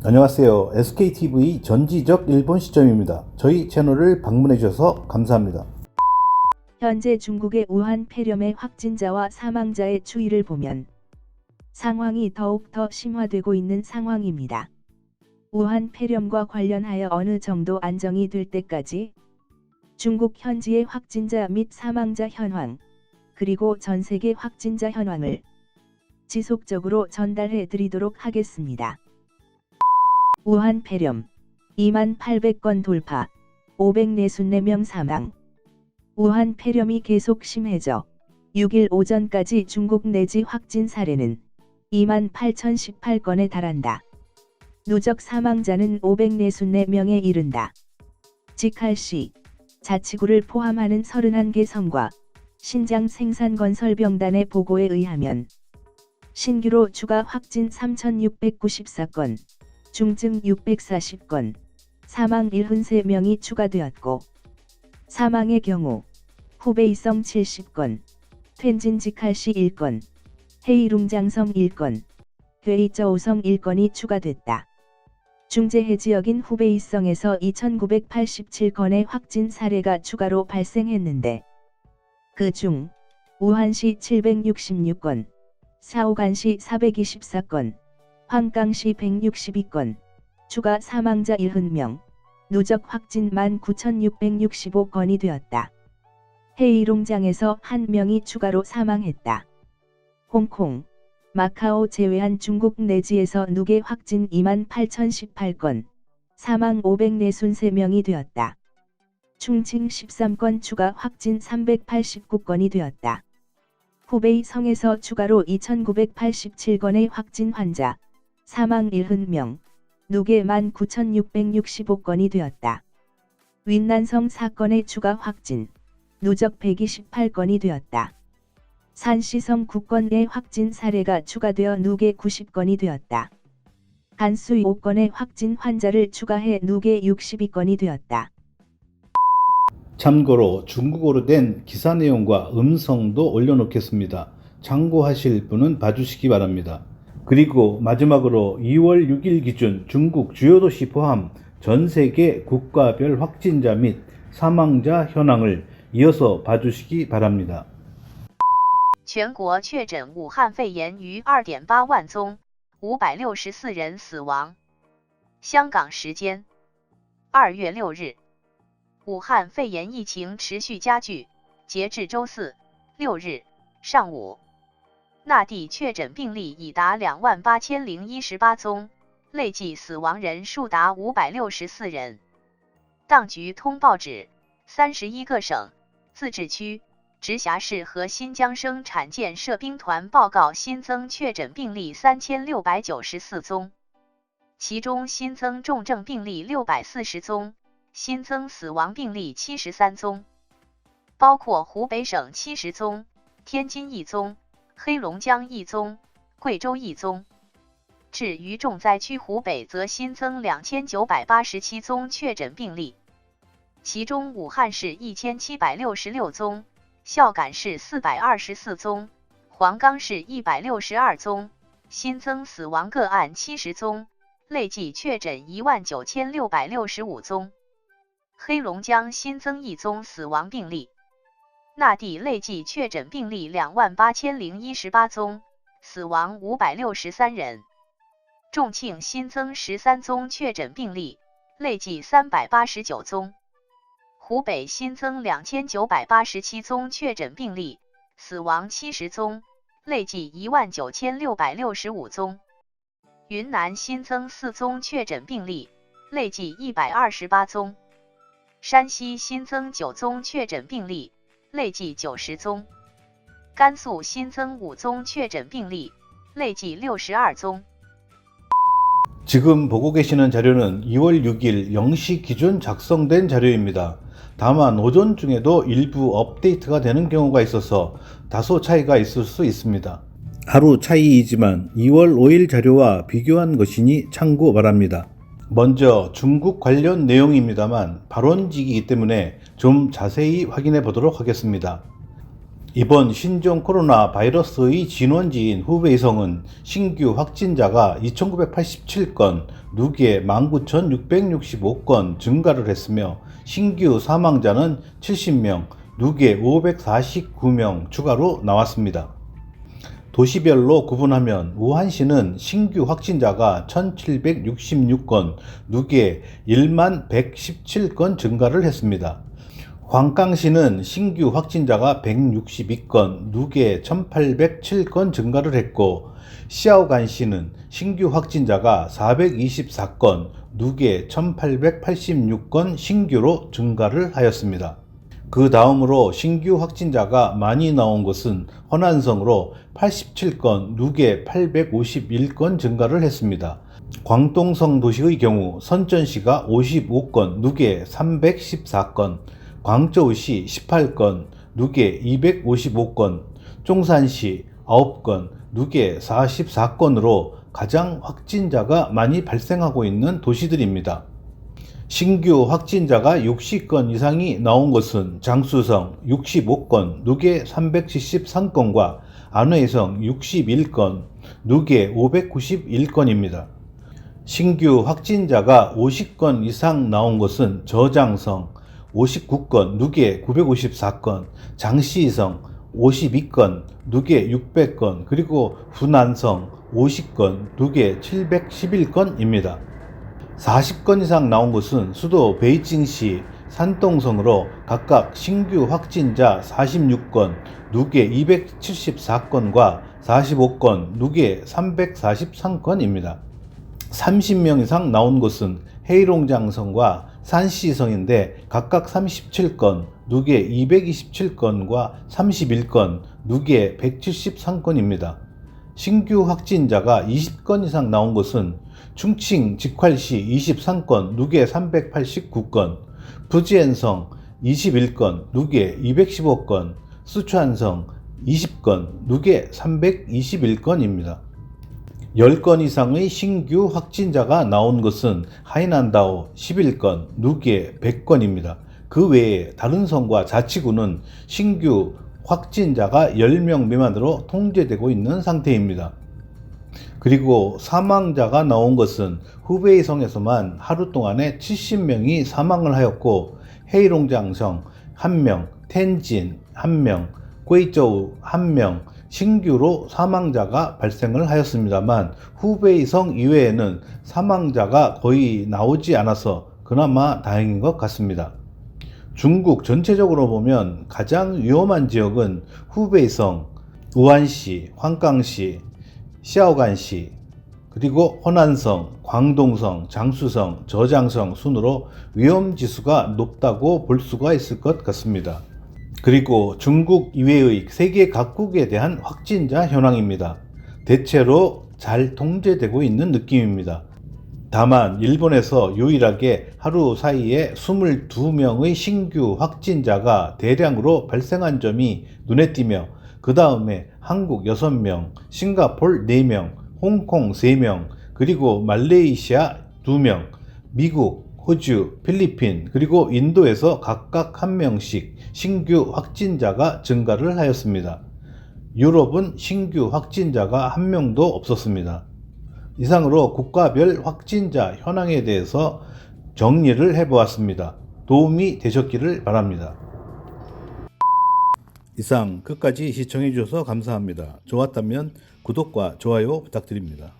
안녕하세요. SKTV 전지적 일본 시점입니다. 저희 채널을 방문해 주셔서 감사합니다. 현재 중국의 우한 폐렴의 확진자와 사망자의 추이를 보면 상황이 더욱 더 심화되고 있는 상황입니다. 우한 폐렴과 관련하여 어느 정도 안정이 될 때까지 중국 현지의 확진자 및 사망자 현황, 그리고 전 세계 확진자 현황을 지속적으로 전달해 드리도록 하겠습니다. 우한 폐렴 28,800건 돌파, 544명 사망. 우한 폐렴이 계속 심해져 6일 오전까지 중국 내지 확진 사례는 28,018건에 달한다. 누적 사망자는 544명에 이른다. 직할시, 자치구를 포함하는 31개 성과 신장 생산건설병단의 보고에 의하면 신규로 추가 확진 3,694건, 중증 640건, 사망 73명이 추가되었고 사망의 경우 후베이성 70건, 텐진 직할시 1건, 헤이룽장성 1건, 괴이저우성 1건이 추가됐다. 중재해 지역인 후베이성에서 2,987건의 확진 사례가 추가로 발생했는데 그 중 우한시 766건, 사오간시 424건, 황강시 162건, 추가 사망자 70명, 누적 확진 19,665건이 되었다. 헤이룽장에서 1명이 추가로 사망했다. 홍콩, 마카오 제외한 중국 내지에서 누계 확진 28,018건, 사망 543명이 되었다. 충칭 13건 추가 확진 389건이 되었다. 후베이 성에서 추가로 2,987건의 확진 환자, 사망 70명, 누계 19,665건이 되었다. 윈난성 사건의 추가 확진, 누적 128건이 되었다. 산시성 9건의 확진 사례가 추가되어 누계 90건이 되었다. 간수이 5건의 확진 환자를 추가해 누계 62건이 되었다. 참고로 중국어로 된 기사 내용과 음성도 올려놓겠습니다. 참고하실 분은 봐주시기 바랍니다. 그리고 마지막으로 2월 6일 기준 중국 주요 도시 포함 전 세계 국가별 확진자 및 사망자 현황을 이어서 봐주시기 바랍니다. 全国确诊武汉肺炎逾 2.8 万宗，564人死亡。香港时间2月6日，武汉肺炎疫情持续加剧，截至周四6日上午，那地确诊病例已达28,018宗，累计死亡人数达564人。当局通报指，31个省、自治区、直辖市和新疆生产建设兵团报告新增确诊病例3,694宗，其中新增重症病例640宗，新增死亡病例73宗，包括湖北省70宗、天津1宗、黑龙江1宗、贵州1宗。至于重灾区湖北则新增2,987宗确诊病例，其中武汉市1,766宗，孝感市424宗，黄冈市162宗，新增死亡个案70宗，累计确诊19,665宗。黑龙江新增1宗死亡病例，那地累计确诊病例28,018宗，死亡563人。重庆新增13宗确诊病例，累计389宗。湖北新增2,987宗确诊病例，死亡70宗，累计19,665宗。云南新增4宗确诊病例，累计128宗。山西新增9宗确诊病例，累计90宗。甘肃新增5宗确诊病例，累计62宗。 지금 보고 계시는 자료는 2월 6일 0시 기준 작성된 자료입니다. 다만 오전 중에도 일부 업데이트가 되는 경우가 있어서 다소 차이가 있을 수 있습니다. 하루 차이이지만 2월 5일 자료와 비교한 것이니 참고 바랍니다. 먼저 중국 관련 내용입니다만 발원직이기 때문에 좀 자세히 확인해 보도록 하겠습니다. 이번 신종 코로나 바이러스의 진원지인 후베이성은 신규 확진자가 2,987건, 누계 19,665건 증가를 했으며 신규 사망자는 70명, 누계 549명 추가로 나왔습니다. 도시별로 구분하면 우한시는 신규 확진자가 1,766건, 누계 1만 117건 증가를 했습니다. 광강시는 신규 확진자가 162건, 누계 1,807건 증가를 했고, 시아오간시는 신규 확진자가 424건, 누계 1,886건 신규로 증가를 하였습니다. 그 다음으로 신규 확진자가 많이 나온 곳은 허난성으로 87건, 누계 851건 증가를 했습니다. 광동성 도시의 경우 선전시가 55건, 누계 314건, 광저우시 18건, 누계 255건, 종산시 9건, 누계 44건으로 가장 확진자가 많이 발생하고 있는 도시들입니다. 신규 확진자가 60건 이상이 나온 곳은 장수성 65건, 누계 373건과 안회성 61건, 누계 591건입니다. 신규 확진자가 50건 이상 나온 곳은 저장성 59건, 누계 954건, 장시성 52건, 누계 600건, 그리고 후난성 50건, 누계 711건입니다. 40건 이상 나온 곳은 수도 베이징시, 산동성으로 각각 신규 확진자 46건, 누계 274건과 45건, 누계 343건입니다. 30명 이상 나온 곳은 헤이롱장성과 산시성인데 각각 37건, 누계 227건과 31건, 누계 173건입니다. 신규 확진자가 20건 이상 나온 곳은 충칭 직활시 23건, 누계 389건, 부지엔성 21건, 누계 215건, 수촨성 20건, 누계 321건입니다. 10건 이상의 신규 확진자가 나온 것은 하이난다오 11건, 누계 100건입니다. 그 외에 다른 성과 자치구는 신규 확진자가 10명 미만으로 통제되고 있는 상태입니다. 그리고 사망자가 나온 것은 후베이성에서만 하루 동안에 70명이 사망을 하였고, 헤이롱장성 1명, 텐진 1명, 괭저우 1명, 신규로 사망자가 발생을 하였습니다만 후베이성 이외에는 사망자가 거의 나오지 않아서 그나마 다행인 것 같습니다. 중국 전체적으로 보면 가장 위험한 지역은 후베이성, 우한시, 황강시, 시아오간시, 그리고 호난성, 광동성, 장수성, 저장성 순으로 위험지수가 높다고 볼 수가 있을 것 같습니다. 그리고 중국 이외의 세계 각국에 대한 확진자 현황입니다. 대체로 잘 통제되고 있는 느낌입니다. 다만 일본에서 유일하게 하루 사이에 22명의 신규 확진자가 대량으로 발생한 점이 눈에 띄며, 그 다음에 한국 6명, 싱가폴 4명, 홍콩 3명, 그리고 말레이시아 2명, 미국, 호주, 필리핀, 그리고 인도에서 각각 1명씩 신규 확진자가 증가를 하였습니다. 유럽은 신규 확진자가 1명도 없었습니다. 이상으로 국가별 확진자 현황에 대해서 정리를 해보았습니다. 도움이 되셨기를 바랍니다. 이상 끝까지 시청해 주셔서 감사합니다. 좋았다면 구독과 좋아요 부탁드립니다.